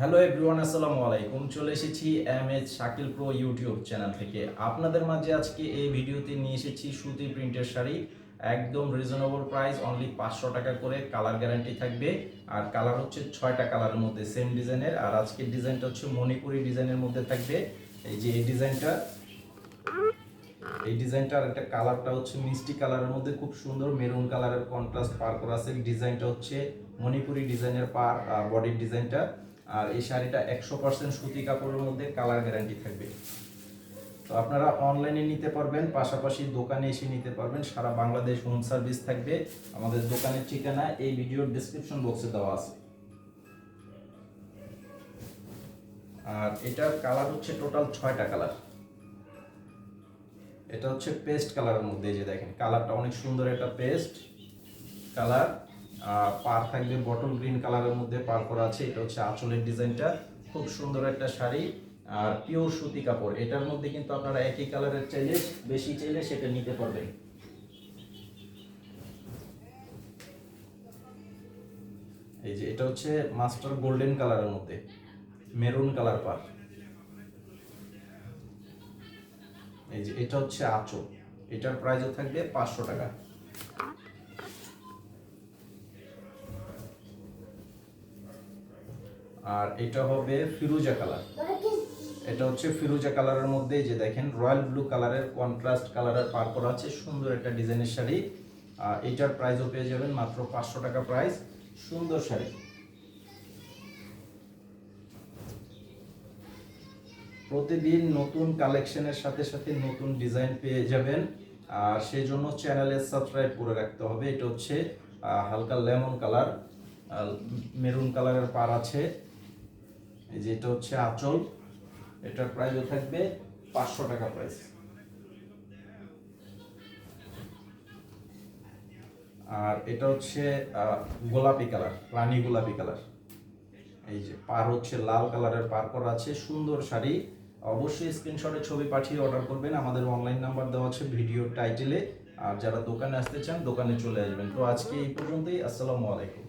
Hello everyone, আসসালামু আলাইকুম। চলে এসেছি MH Shakil pro YouTube channel থেকে। আপনাদের মাঝে আজকে এই ভিডিওতে নিয়ে এসেছি সুতি প্রিন্টের শাড়ি। একদম রিজনেবল প্রাইস, অনলি 500 টাকা করে। কালার গ্যারান্টি থাকবে। আর কালার হচ্ছে 6টা কালারের মধ্যে সেম ডিজাইনের। আর আজকের ডিজাইনটা হচ্ছে মণিপুরি ডিজাইনের মধ্যে থাকবে। এই যে এই ডিজাইনটার একটা কালারটা হচ্ছে মিষ্টি কালারের মধ্যে খুব সুন্দর মেরুন কালারের কন্ট্রাস্ট পার করা আছে। ডিজাইনটা হচ্ছে মণিপুরি ডিজাইনের পার বডির ডিজাইনটা। আর এই শাড়িটা 100% সুতি কাপড়ের মধ্যে, কালার গ্যারান্টি থাকবে। তো আপনারা অনলাইনে নিতে পারবেন, পাশাপাশি দোকানে এসে নিতে পারবেন। সারা বাংলাদেশ হোম সার্ভিস থাকবে। আমাদের দোকানের ঠিকানা এই ভিডিওর ডেসক্রিপশন বক্সে দেওয়া আছে। আর এটার কালার হচ্ছে টোটাল 6টা কালার। এটা হচ্ছে পেস্ট কালারের মধ্যে, এই যে দেখেন কালারটা অনেক সুন্দর, একটা পেস্ট কালার। পার থাকবে বটল গ্রিন কালারের মধ্যে পার করা আছে। এটা হচ্ছে আঁচলের ডিজাইনটা, খুব সুন্দর একটা শাড়ি। আর পিওর সুতি কাপড়। এটার মধ্যে কিন্তু আপনারা একই কালারের চাইলে, বেশি চাইলে সেটা নিতে পারবেন। এই যে এটা হচ্ছে মাস্টার গোল্ডেন কালারের মধ্যে মেরুন কালার পার। এই যে এটা হচ্ছে আঁচল। এটার প্রাইসও থাকবে 500 টাকা। আর এটা হবে ফিরোজা কালার। এটা হচ্ছে ফিরোজা কালারের মধ্যে, যে দেখেন রয়্যাল ব্লু কালারের কন্ট্রাস্ট কালারের পার করা আছে। সুন্দর একটা ডিজাইনের শাড়ি। এটার প্রাইসও পেয়ে যাবেন মাত্র 500 টাকা প্রাইস। সুন্দর শাড়ি। প্রতিদিন নতুন কালেকশনের সাথে সাথে নতুন ডিজাইন পেয়ে যাবেন। আর সেই জন্য চ্যানেলে সাবস্ক্রাইব করে রাখতে হবে। এটা হচ্ছে হালকা লেমন কালার, মেরুন কালারের পার আছে। এই যে এটা হচ্ছে আঁচল। এটার প্রাইসও থাকবে 500 টাকা প্রাইস। আর এটা হচ্ছে গোলাপি কালার, রানী গোলাপি কালার। এই যে পার হচ্ছে লাল কালারের পার করা আছে। সুন্দর শাড়ি। অবশ্যই স্ক্রিনশটে ছবি পাঠিয়ে অর্ডার করবেন। আমাদের অনলাইন নাম্বার দেওয়া আছে ভিডিওর টাইটেলে। আর যারা দোকানে আসতে চান দোকানে চলে আসবেন। তো আজকে এই পর্যন্তই। আসসালামু আলাইকুম।